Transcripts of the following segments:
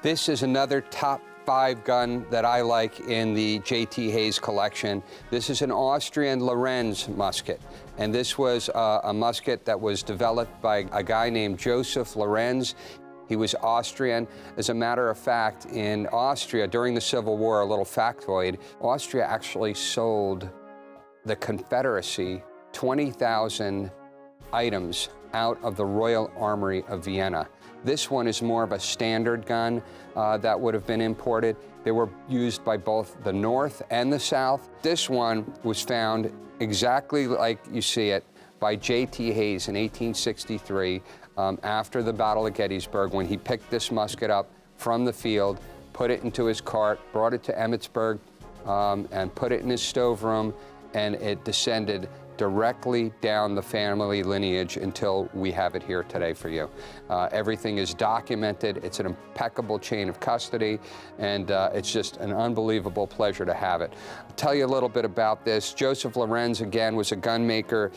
This is another top 5 gun that I like in the J.T. Hayes collection. This is an Austrian Lorenz musket, and this was a musket that was developed by a guy named Joseph Lorenz. He was Austrian. As a matter of fact, in Austria during the Civil War, a little factoid, Austria actually sold the Confederacy 20,000 items out of the Royal Armory of Vienna. This one is more of a standard gun that would have been imported. They were used by both the North and the South. This one was found exactly like you see it by J.T. Hayes in 1863 after the Battle of Gettysburg, when he picked this musket up from the field, put it into his cart, brought it to Emmitsburg, and put it in his stoveroom, and it descended directly down the family lineage until we have it here today for you. Everything is documented. It's an impeccable chain of custody, and it's just an unbelievable pleasure to have it. I'll tell you a little bit about this. Joseph Lorenz, again, was a gun maker.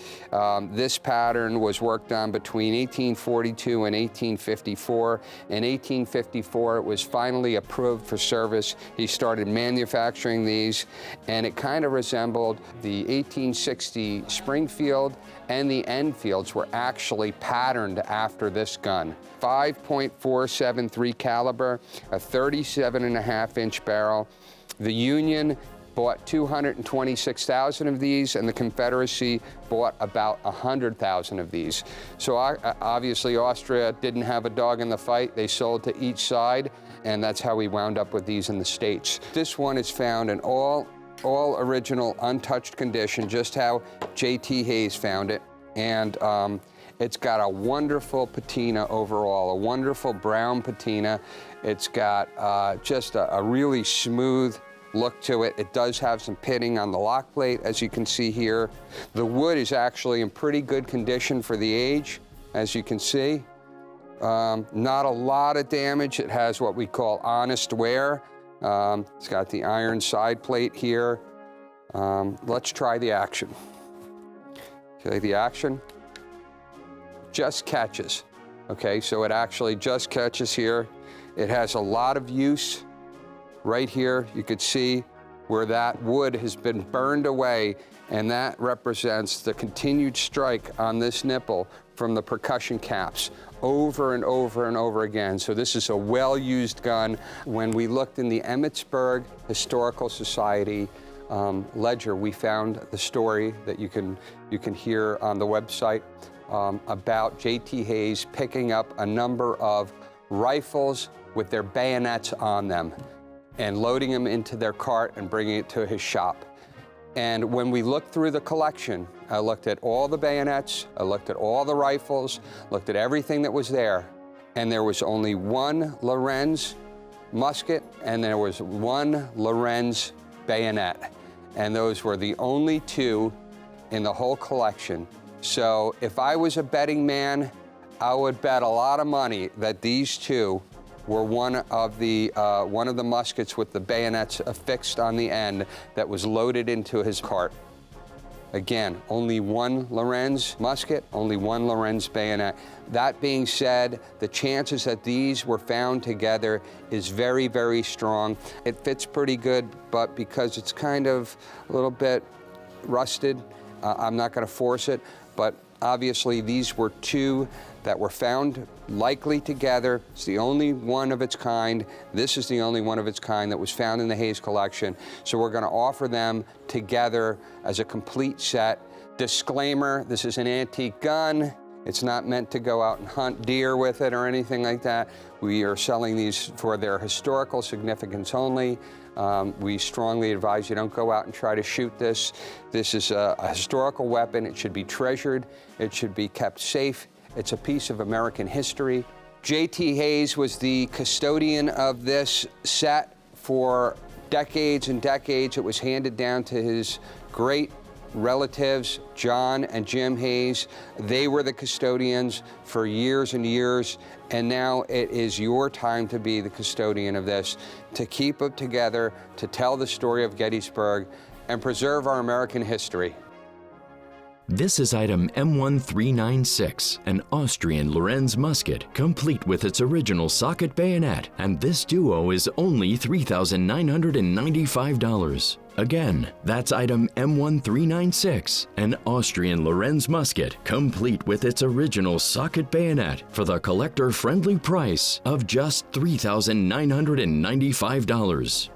This pattern was worked on between 1842 and 1854. In 1854, it was finally approved for service. He started manufacturing these, and it kind of resembled the 1860 Springfield, and the Enfields were actually patterned after this gun. 5.473 caliber, a 37.5-inch barrel. The Union bought 226,000 of these, and the Confederacy bought about 100,000 of these. So obviously Austria didn't have a dog in the fight. They sold to each side, and that's how we wound up with these in the States. This one is found in all original, untouched condition, just how J.T. Hayes found it. And it's got a wonderful patina overall, a wonderful brown patina. It's got just a really smooth look to it. It does have some pitting on the lock plate, as you can see here. The wood is actually in pretty good condition for the age, as you can see. Not a lot of damage. It has what we call honest wear. It's got the iron side plate here. Let's try the action. Okay, the action just catches. Okay, so it actually just catches here. It has a lot of use. Right here, you could see where that wood has been burned away, and that represents the continued strike on this nipple from the percussion caps over and over and over again. So this is a well-used gun. When we looked in the Emmitsburg Historical Society ledger, we found the story that you can hear on the website about J.T. Hayes picking up a number of rifles with their bayonets on them and loading them into their cart and bringing it to his shop. And when we looked through the collection, I looked at all the bayonets, I looked at all the rifles, looked at everything that was there, and there was only one Lorenz musket, and there was one Lorenz bayonet. And those were the only two in the whole collection. So if I was a betting man, I would bet a lot of money that these two were one of the muskets with the bayonets affixed on the end that was loaded into his cart. Again, only one Lorenz musket, only one Lorenz bayonet. That being said, the chances that these were found together is very, very strong. It fits pretty good, but because it's kind of a little bit rusted, I'm not going to force it, but obviously these were two that were found likely together. It's the only one of its kind. This is the only one of its kind that was found in the Hayes collection. So we're going to offer them together as a complete set. Disclaimer, this is an antique gun. It's not meant to go out and hunt deer with it or anything like that. We are selling these for their historical significance only. We strongly advise you don't go out and try to shoot this. This is a historical weapon. It should be treasured. It should be kept safe. It's a piece of American history. J.T. Hayes was the custodian of this set for decades and decades. It was handed down to his great relatives, John and Jim Hayes. They were the custodians for years and years, and now it is your time to be the custodian of this, to keep it together, to tell the story of Gettysburg, and preserve our American history. This is item M1396, an Austrian Lorenz musket, complete with its original socket bayonet, and this duo is only $3,995. Again, that's item M1396, an Austrian Lorenz musket, complete with its original socket bayonet for the collector-friendly price of just $3,995.